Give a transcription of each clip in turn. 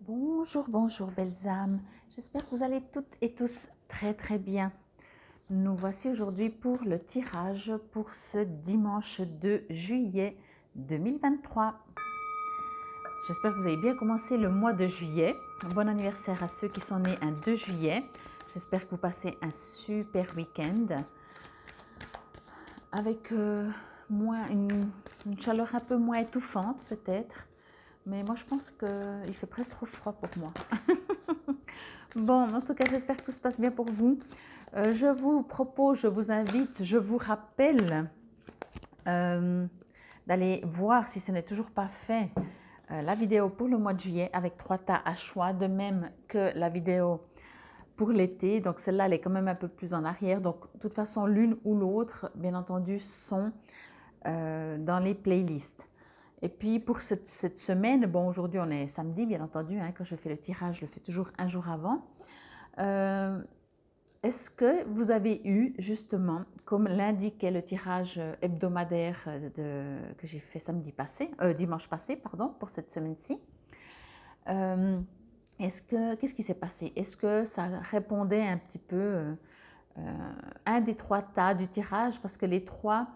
Bonjour, bonjour belles âmes. J'espère que vous allez toutes et tous très bien. Nous voici aujourd'hui pour le tirage pour ce dimanche 2 juillet 2023. J'espère que vous avez bien commencé le mois de juillet. Bon anniversaire à ceux qui sont nés un 2 juillet. J'espère que vous passez un super week-end avec une chaleur un peu moins étouffante peut-être. Mais moi je pense qu'il fait presque trop froid pour moi. Bon, en tout cas, j'espère que tout se passe bien pour vous. Je vous propose, je vous invite, je vous rappelle d'aller voir, si ce n'est toujours pas fait, la vidéo pour le mois de juillet avec 3 tas à choix, de même que la vidéo pour l'été. Donc celle-là, elle est quand même un peu plus en arrière. Donc de toute façon, l'une ou l'autre, bien entendu, sont dans les playlists. Et puis pour cette semaine, bon, aujourd'hui on est samedi, bien entendu, hein, quand je fais le tirage, je le fais toujours un jour avant. Est-ce que vous avez eu justement, comme l'indiquait le tirage hebdomadaire que j'ai fait dimanche passé, pardon, pour cette semaine-ci, qu'est-ce qui s'est passé? Est-ce que ça répondait un petit peu un des 3 tas du tirage? Parce que les 3,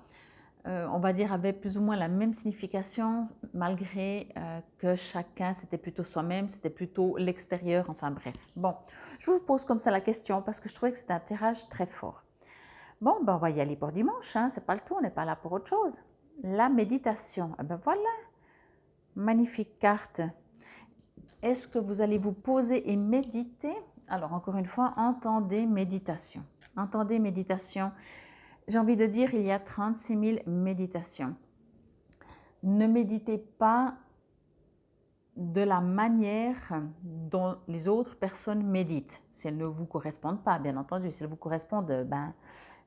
on va dire, avaient plus ou moins la même signification, malgré que chacun, c'était plutôt soi-même, c'était plutôt l'extérieur, enfin bref. Bon, je vous pose comme ça la question parce que je trouvais que c'était un tirage très fort. Bon, ben on va y aller pour dimanche, hein, c'est pas le tout, on n'est pas là pour autre chose. La méditation, eh ben voilà, magnifique carte. Est-ce que vous allez vous poser et méditer? Alors encore une fois, entendez méditation. Entendez méditation. J'ai envie de dire, il y a 36 000 méditations. Ne méditez pas de la manière dont les autres personnes méditent. Si elles ne vous correspondent pas, bien entendu. Si elles vous correspondent, ben,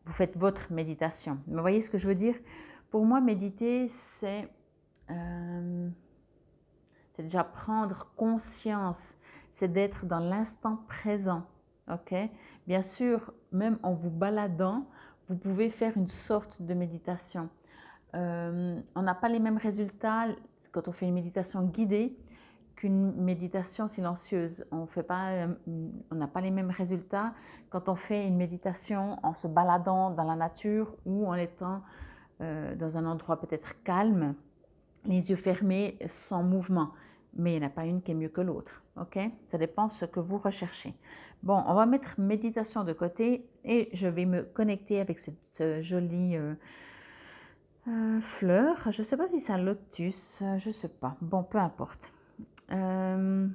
vous faites votre méditation. Mais voyez ce que je veux dire? Pour moi, méditer, c'est déjà prendre conscience, c'est d'être dans l'instant présent. Ok? Bien sûr, même en vous baladant, vous pouvez faire une sorte de méditation. On n'a pas les mêmes résultats quand on fait une méditation guidée qu'une méditation silencieuse. On n'a pas les mêmes résultats quand on fait une méditation en se baladant dans la nature ou en étant dans un endroit peut-être calme, les yeux fermés, sans mouvement. Mais il n'y en a pas une qui est mieux que l'autre. Ok? Ça dépend de ce que vous recherchez. Bon, on va mettre méditation de côté et je vais me connecter avec cette jolie fleur. Je ne sais pas si c'est un lotus, je ne sais pas. Bon, peu importe. Alors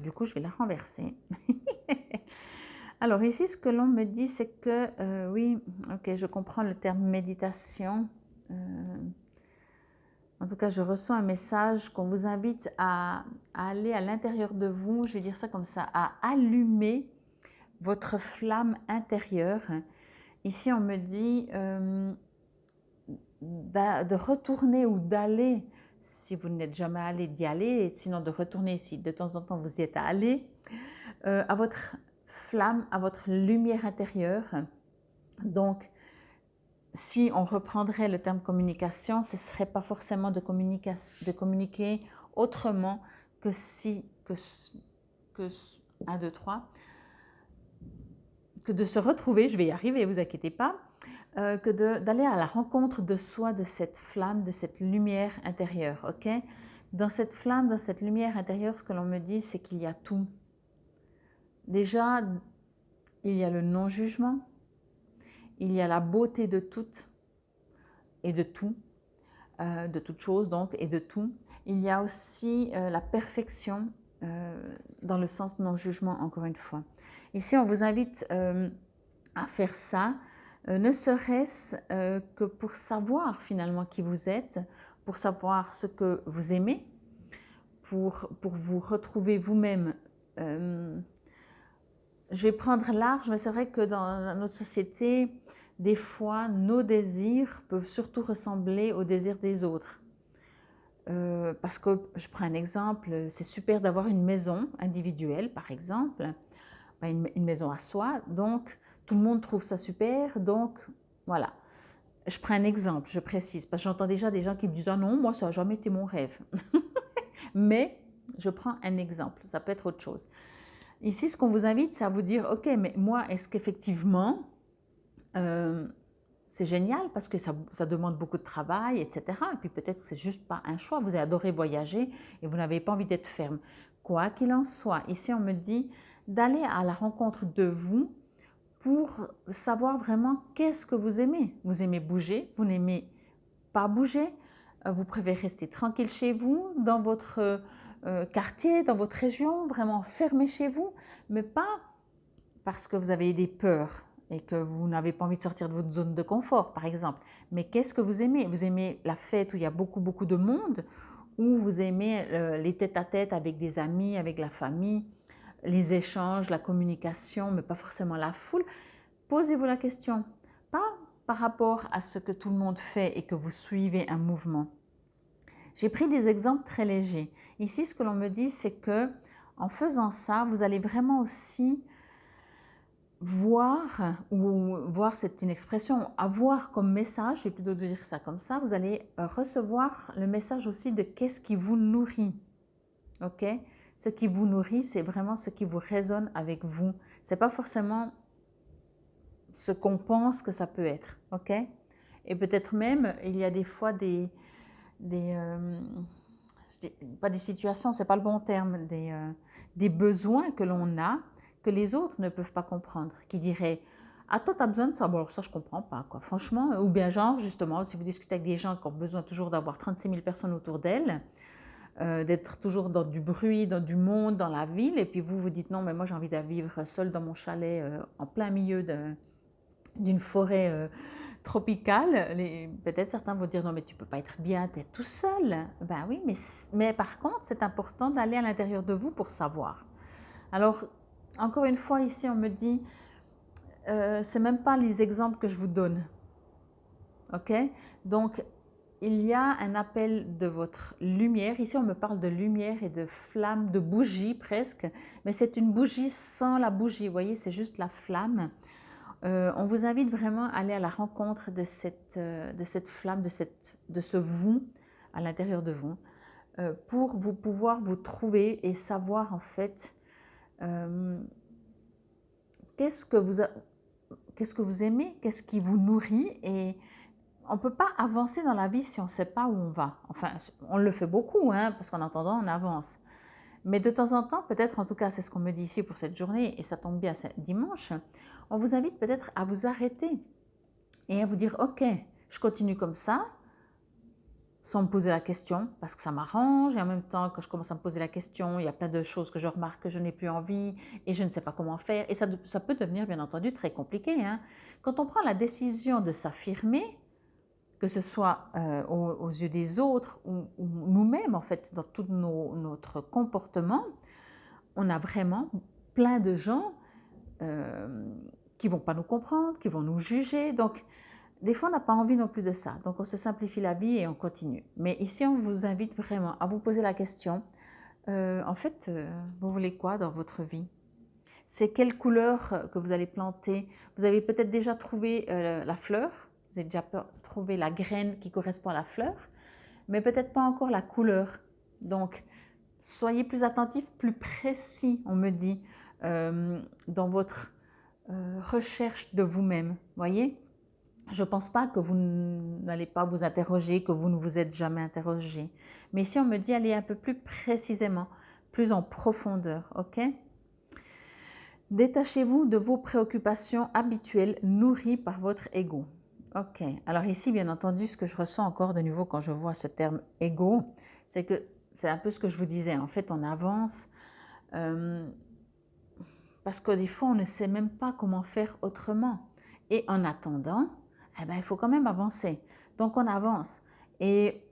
du coup, je vais la renverser. Alors ici, ce que l'on me dit, c'est que, oui, ok, je comprends le terme méditation. En tout cas, je reçois un message qu'on vous invite à aller à l'intérieur de vous, je vais dire ça comme ça, à allumer votre flamme intérieure. Ici, on me dit de retourner ou d'aller, si vous n'êtes jamais allé, d'y aller, et sinon de retourner si de temps en temps vous y êtes allé, à votre flamme, à votre lumière intérieure. Donc, si on reprendrait le terme communication, ce ne serait pas forcément de communiquer autrement que que 1, 2, 3, que de se retrouver, je vais y arriver, ne vous inquiétez pas, que d'aller à la rencontre de soi, de cette flamme, de cette lumière intérieure. Ok? Dans cette flamme, dans cette lumière intérieure, ce que l'on me dit, c'est qu'il y a tout. Déjà, il y a le non-jugement, il y a la beauté de toutes et de tout, de toute chose donc, et de tout. Il y a aussi la perfection dans le sens non-jugement, encore une fois. Ici, on vous invite à faire ça, ne serait-ce que pour savoir finalement qui vous êtes, pour savoir ce que vous aimez, pour vous retrouver vous-même. Je vais prendre large, mais c'est vrai que dans notre société, des fois, nos désirs peuvent surtout ressembler aux désirs des autres. Parce que, je prends un exemple, c'est super d'avoir une maison individuelle, par exemple, une maison à soi, donc tout le monde trouve ça super, donc voilà. Je prends un exemple, je précise, parce que j'entends déjà des gens qui me disent « Ah non, moi ça n'a jamais été mon rêve ». Mais Je prends un exemple, ça peut être autre chose. Ici, ce qu'on vous invite, c'est à vous dire, ok, mais moi, est-ce qu'effectivement, c'est génial parce que ça demande beaucoup de travail, etc. Et puis peut-être c'est juste pas un choix. Vous avez adoré voyager et vous n'avez pas envie d'être ferme. Quoi qu'il en soit, ici on me dit d'aller à la rencontre de vous pour savoir vraiment qu'est-ce que vous aimez. Vous aimez bouger, vous n'aimez pas bouger, vous préférez rester tranquille chez vous, dans votre quartier, dans votre région, vraiment fermé chez vous, mais pas parce que vous avez des peurs et que vous n'avez pas envie de sortir de votre zone de confort, par exemple. Mais qu'est-ce que vous aimez? Vous aimez la fête où il y a beaucoup, beaucoup de monde, ou vous aimez les tête-à-tête avec des amis, avec la famille, les échanges, la communication, mais pas forcément la foule? Posez-vous la question, pas par rapport à ce que tout le monde fait et que vous suivez un mouvement. J'ai pris des exemples très légers. Ici, ce que l'on me dit, c'est que en faisant ça, vous allez vraiment aussi voir, c'est une expression, avoir comme message, je vais plutôt dire ça comme ça, vous allez recevoir le message aussi de qu'est-ce qui vous nourrit. Ok? Ce qui vous nourrit, c'est vraiment ce qui vous résonne avec vous. C'est pas forcément ce qu'on pense que ça peut être. Ok? Et peut-être même, il y a des fois pas des situations, c'est pas le bon terme, des besoins que l'on a que les autres ne peuvent pas comprendre, qui diraient ah toi tu as besoin de ça, bon alors ça je comprends pas quoi, franchement, ou bien genre justement si vous discutez avec des gens qui ont besoin toujours d'avoir 36 000 personnes autour d'elles, d'être toujours dans du bruit, dans du monde, dans la ville, et puis vous vous dites non mais moi j'ai envie de vivre seule dans mon chalet en plein milieu d'une forêt tropicale, peut-être certains vont dire non mais tu peux pas être bien, tu es tout seul. Ben oui, mais par contre c'est important d'aller à l'intérieur de vous pour savoir. Alors encore une fois ici on me dit c'est même pas les exemples que je vous donne, ok? Donc il y a un appel de votre lumière. Ici on me parle de lumière et de flamme, de bougie presque, mais c'est une bougie sans la bougie, vous voyez, c'est juste la flamme. On vous invite vraiment à aller à la rencontre de cette flamme, de ce vous à l'intérieur de vous, pour vous pouvoir vous trouver et savoir en fait qu'est-ce que vous aimez, qu'est-ce qui vous nourrit. Et on ne peut pas avancer dans la vie si on ne sait pas où on va. Enfin, on le fait beaucoup, hein, parce qu'en attendant, on avance. Mais de temps en temps, peut-être, en tout cas, c'est ce qu'on me dit ici pour cette journée, et ça tombe bien, c'est dimanche, on vous invite peut-être à vous arrêter et à vous dire, ok, je continue comme ça, sans me poser la question, parce que ça m'arrange, et en même temps, quand je commence à me poser la question, il y a plein de choses que je remarque que je n'ai plus envie, et je ne sais pas comment faire, et ça peut devenir, bien entendu, très compliqué, hein. Quand on prend la décision de s'affirmer, que ce soit aux yeux des autres ou nous-mêmes, en fait, dans tout notre comportement, on a vraiment plein de gens qui ne vont pas nous comprendre, qui vont nous juger. Donc, des fois, on n'a pas envie non plus de ça. Donc, on se simplifie la vie et on continue. Mais ici, on vous invite vraiment à vous poser la question, en fait, vous voulez quoi dans votre vie? C'est quelle couleur que vous allez planter? Vous avez peut-être déjà trouvé la fleur, vous avez déjà trouvé la graine qui correspond à la fleur, mais peut-être pas encore la couleur. Donc, soyez plus attentifs, plus précis, on me dit, dans votre recherche de vous-même. Voyez, je ne pense pas que vous n'allez pas vous interroger, que vous ne vous êtes jamais interrogé. Mais si on me dit aller un peu plus précisément, plus en profondeur, ok? Détachez-vous de vos préoccupations habituelles nourries par votre ego. Ok, alors ici, bien entendu, ce que je ressens encore de nouveau quand je vois ce terme ego, c'est que c'est un peu ce que je vous disais. En fait, on avance parce que des fois, on ne sait même pas comment faire autrement. Et en attendant, eh ben, il faut quand même avancer. Donc, on avance. Et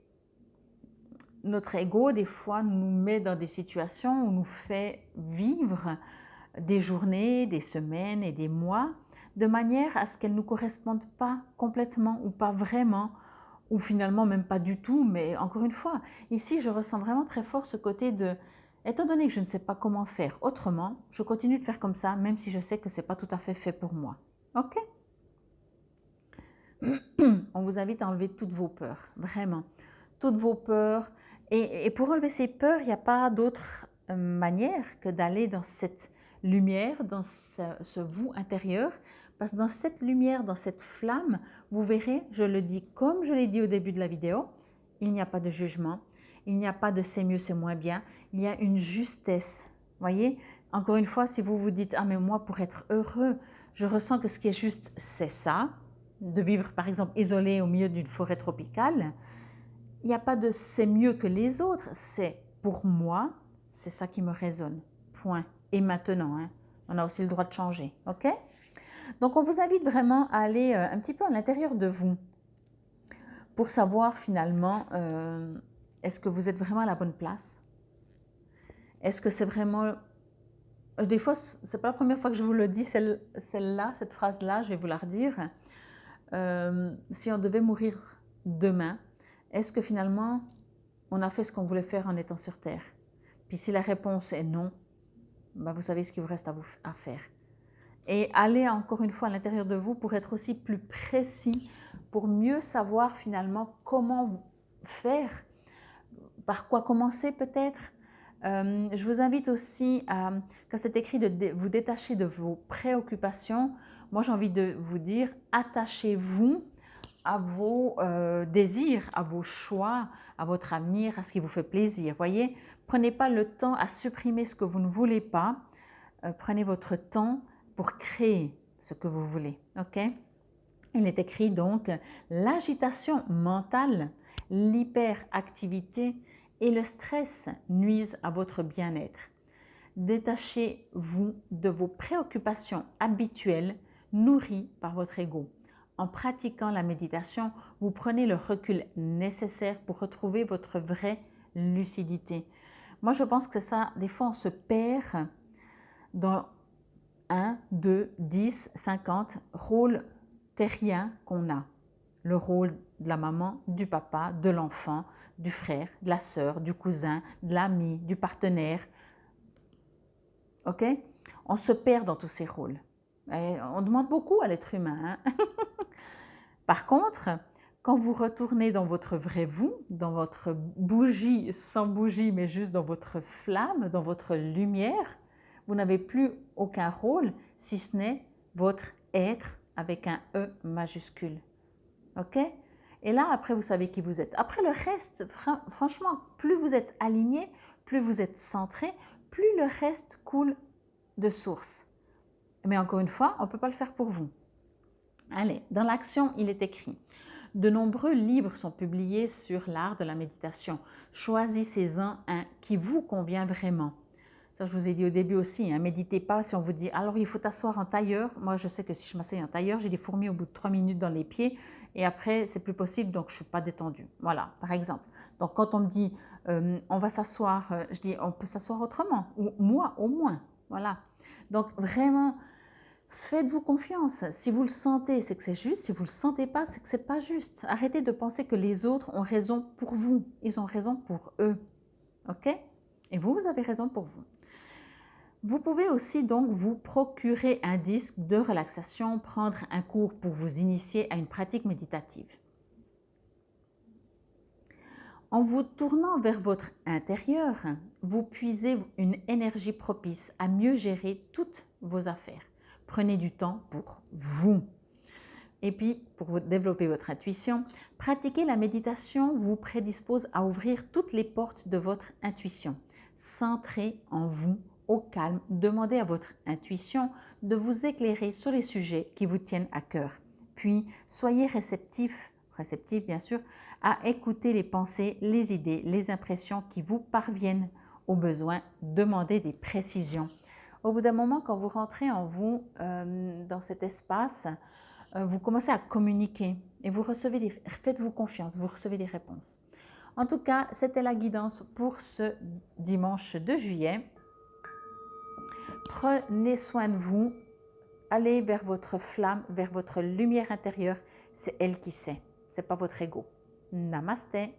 notre ego, des fois, nous met dans des situations où nous fait vivre des journées, des semaines et des mois de manière à ce qu'elles ne nous correspondent pas complètement ou pas vraiment, ou finalement même pas du tout. Mais encore une fois, ici, je ressens vraiment très fort ce côté de, étant donné que je ne sais pas comment faire autrement, je continue de faire comme ça, même si je sais que ce n'est pas tout à fait pour moi. Ok? On vous invite à enlever toutes vos peurs, vraiment. Toutes vos peurs Et pour enlever ces peurs, il n'y a pas d'autre manière que d'aller dans cette lumière, dans ce vous intérieur. Parce que dans cette lumière, dans cette flamme, vous verrez, je le dis comme je l'ai dit au début de la vidéo, il n'y a pas de jugement, il n'y a pas de c'est mieux, c'est moins bien, il y a une justesse. Voyez, encore une fois, si vous vous dites, ah mais moi pour être heureux, je ressens que ce qui est juste, c'est ça, de vivre par exemple isolé au milieu d'une forêt tropicale, il n'y a pas de c'est mieux que les autres, c'est pour moi, c'est ça qui me résonne. Point. Et maintenant, hein, on a aussi le droit de changer, ok? Donc on vous invite vraiment à aller un petit peu à l'intérieur de vous pour savoir finalement, est-ce que vous êtes vraiment à la bonne place? Est-ce que c'est vraiment... Des fois, c'est pas la première fois que je vous le dis, celle-là, cette phrase-là, je vais vous la redire. Si on devait mourir demain, est-ce que finalement, on a fait ce qu'on voulait faire en étant sur Terre? Puis si la réponse est non, ben vous savez ce qu'il vous reste à faire. Et allez encore une fois à l'intérieur de vous pour être aussi plus précis, pour mieux savoir finalement comment faire, par quoi commencer peut-être. Je vous invite aussi, quand c'est écrit de vous détacher de vos préoccupations, moi j'ai envie de vous dire, attachez-vous à vos désirs, à vos choix, à votre avenir, à ce qui vous fait plaisir. Voyez, prenez pas le temps à supprimer ce que vous ne voulez pas. Prenez votre temps pour créer ce que vous voulez. Ok? Il est écrit donc l'agitation mentale, l'hyperactivité et le stress nuisent à votre bien-être. Détachez-vous de vos préoccupations habituelles nourries par votre ego. En pratiquant la méditation, vous prenez le recul nécessaire pour retrouver votre vraie lucidité. Moi, je pense que c'est ça. Des fois, on se perd dans 1, 2, 10, 50 rôles terriens qu'on a. Le rôle de la maman, du papa, de l'enfant, du frère, de la sœur, du cousin, de l'ami, du partenaire. Ok? On se perd dans tous ces rôles. Et on demande beaucoup à l'être humain. Hein? Par contre, quand vous retournez dans votre vrai vous, dans votre bougie, sans bougie, mais juste dans votre flamme, dans votre lumière, vous n'avez plus aucun rôle, si ce n'est votre être avec un E majuscule. Ok? Et là, après, vous savez qui vous êtes. Après le reste, franchement, plus vous êtes aligné, plus vous êtes centré, plus le reste coule de source. Mais encore une fois, on ne peut pas le faire pour vous. Allez, dans l'action, il est écrit. De nombreux livres sont publiés sur l'art de la méditation. Choisissez-en un qui vous convient vraiment. Ça, je vous ai dit au début aussi, hein, méditez pas si on vous dit « alors il faut t'asseoir en tailleur ». Moi, je sais que si je m'assieds en tailleur, j'ai des fourmis au bout de 3 minutes dans les pieds et après, c'est plus possible, donc je ne suis pas détendue. Voilà, par exemple. Donc, quand on me dit on va s'asseoir », je dis « on peut s'asseoir autrement » ou « moi au moins ». Voilà. Donc, vraiment, faites-vous confiance. Si vous le sentez, c'est que c'est juste. Si vous ne le sentez pas, c'est que ce n'est pas juste. Arrêtez de penser que les autres ont raison pour vous. Ils ont raison pour eux. OK? Et vous, vous avez raison pour vous. Vous pouvez aussi donc vous procurer un disque de relaxation, prendre un cours pour vous initier à une pratique méditative. En vous tournant vers votre intérieur, vous puisez une énergie propice à mieux gérer toutes vos affaires. Prenez du temps pour vous. Et puis, pour développer votre intuition, pratiquer la méditation vous prédispose à ouvrir toutes les portes de votre intuition. Centrez en vous, au calme, demandez à votre intuition de vous éclairer sur les sujets qui vous tiennent à cœur. Puis, soyez réceptif bien sûr, à écouter les pensées, les idées, les impressions qui vous parviennent. Au besoin, demandez des précisions. Au bout d'un moment, quand vous rentrez en vous, dans cet espace, vous commencez à communiquer et vous recevez faites-vous confiance, vous recevez des réponses. En tout cas, c'était la guidance pour ce dimanche 2 juillet. Prenez soin de vous, allez vers votre flamme, vers votre lumière intérieure, c'est elle qui sait, ce n'est pas votre ego. Namasté.